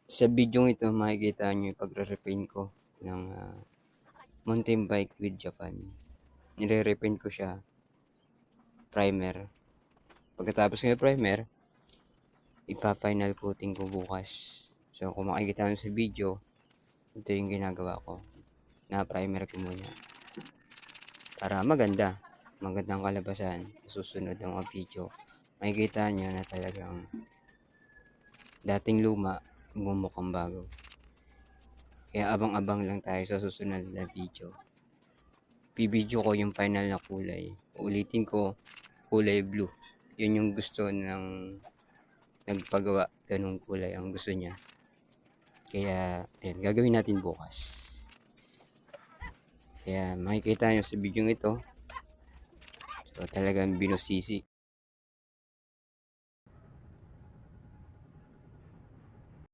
Sa bidyong ito makikita niyo yung pagre-repaint ko ng, mountain bike with Japan. Nire-repaint ko siya, primer. Pagkatapos ng primer, ipa-final coating ko bukas. So kung makikita niyo sa video, ito yung ginagawa ko. Na-primer ko muna para magandang kalabasan sa susunod ng mga video. Makikita niyo na talagang dating luma, bumukhang bago. Kaya abang-abang lang tayo sa susunod na video. Bibidyo ko yung final na kulay. Ulitin ko, kulay blue. Yun yung gusto ng nagpagawa. Ganung kulay ang gusto niya. Kaya, ayun, gagawin natin bukas. Kaya makikita nyo sa video ito, so talagang binusisi